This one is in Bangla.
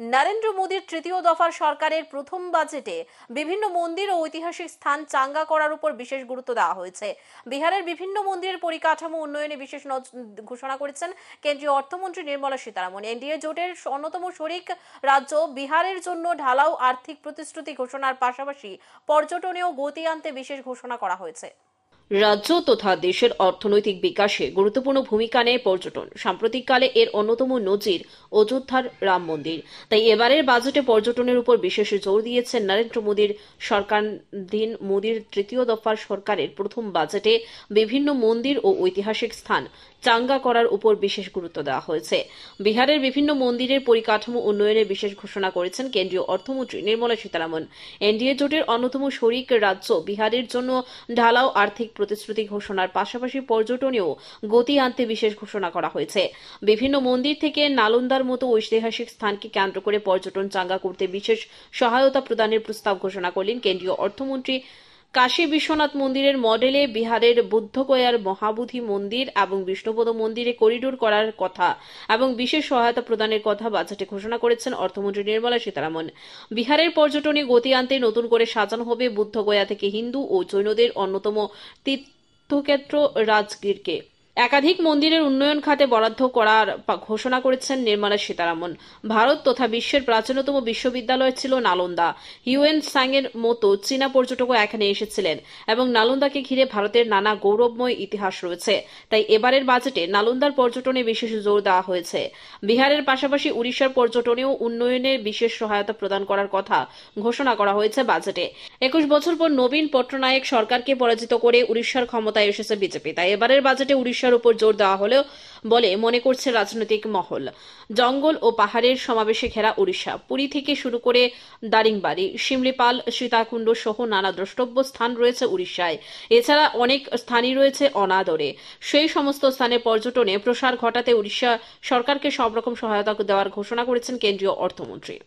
নরেন্দ্র মোদীর তৃতীয় দফার সরকারের প্রথম বাজেটে বিভিন্ন মন্দির ও ঐতিহাসিক স্থান চাঙ্গা করার উপর বিশেষ গুরুত্ব দেওয়া হয়েছে। বিহারের বিভিন্ন মন্দিরের পরিকাঠামো উন্নয়নে বিশেষ ঘোষণা করেছেন কেন্দ্রীয় অর্থমন্ত্রী নির্মলা সীতারামন। এনডিএ জোটের অন্যতম শরিক রাজ্য বিহারের জন্য ঢালাও আর্থিক প্রতিশ্রুতি ঘোষণার পাশাপাশি পর্যটনেও গতি আনতে বিশেষ ঘোষণা করা হয়েছে। রাজ্য তথা দেশের অর্থনৈতিক বিকাশে গুরুত্বপূর্ণ ভূমিকা নেয় পর্যটন। সাম্প্রতিককালে এর অন্যতম নজির অযোধ্যার রাম মন্দির। তাই এবারের বাজেটে পর্যটনের উপর বিশেষ জোর দিয়েছেন নরেন্দ্র মোদীর সরকারাধীন মোদীর তৃতীয় দফার সরকারের প্রথম বাজেটে বিভিন্ন মন্দির ও ঐতিহাসিক স্থান চাঙ্গা করার উপর বিশেষ গুরুত্ব দেওয়া হয়েছে। বিহারের বিভিন্ন মন্দিরের পরিকাঠামো উন্নয়নে বিশেষ ঘোষণা করেছেন কেন্দ্রীয় অর্থমন্ত্রী নির্মলা সীতারামন। এনডিএ জোটের অন্যতম শরিক রাজ্য বিহারের জন্য ঢালাও আর্থিক প্রতিশ্রুতি ঘোষণার পাশাপাশি পর্যটনেও গতি আনতে বিশেষ ঘোষণা করা হয়েছে। বিভিন্ন মন্দির থেকে নালন্দার মতো ঐতিহাসিক স্থানকে কেন্দ্র করে পর্যটন চাঙ্গা করতে বিশেষ সহায়তা প্রদানের প্রস্তাব ঘোষণা করলেন কেন্দ্রীয় অর্থমন্ত্রী। কাশী বিশ্বনাথ মন্দিরের মডেলে বিহারের বুদ্ধগয়ার মহাবোধি মন্দির এবং বিষ্ণুপদ মন্দিরে করিডোর করার কথা এবং বিশেষ সহায়তা প্রদানের কথা বাজেটে ঘোষণা করেছেন অর্থমন্ত্রী নির্মলা সীতারামন। বিহারের পর্যটনে গতি আনতে নতুন করে সাজানো হবে বুদ্ধগয়া থেকে হিন্দু ও জৈনদের অন্যতম তীর্থক্ষেত্র রাজগীরকে। একাধিক মন্দিরের উন্নয়ন খাতে বরাদ্দ করার ঘোষণা করেছেন নির্মলা সীতারামন। ভারত তথা বিশ্বের প্রাচীনতম বিশ্ববিদ্যালয় ছিল নালন্দা। হিউয়েন সাং এর মতো চীনা পর্যটকও এখানে এসেছিলেন এবং নালন্দাকে ঘিরে ভারতের নানা গৌরবময় ইতিহাস রয়েছে। তাই এবারের বাজেটে নালন্দার পর্যটনে বিশেষ জোর দেওয়া হয়েছে। বিহারের পাশাপাশি উড়িষ্যার পর্যটনেও উন্নয়নের বিশেষ সহায়তা প্রদান করার কথা ঘোষণা করা হয়েছে বাজেটে। 21 বছর পর নবীন পট্টনায়েক সরকারকে পরাজিত করে উড়িষ্যার ক্ষমতায় এসেছে বিজেপি। তাই এবারের বাজেটে উড়িষ্যার উপর জোর দেওয়া হলেও বলে মনে করছে রাজনৈতিক মহল। জঙ্গল ও পাহাড়ের সমাবেশে ঘেরা উড়িষ্যা, পুরী থেকে শুরু করে দারিংবাড়ি, শিমলিপাল, সীতাকুণ্ড সহ নানা দ্রষ্টব্য স্থান রয়েছে উড়িষ্যায়। এছাড়া অনেক স্থানই রয়েছে অনাদরে। সেই সমস্ত স্থানে পর্যটনে প্রসার ঘটাতে উড়িষ্যা সরকারকে সব রকম সহায়তা দেওয়ার ঘোষণা করেছেন কেন্দ্রীয় অর্থমন্ত্রী।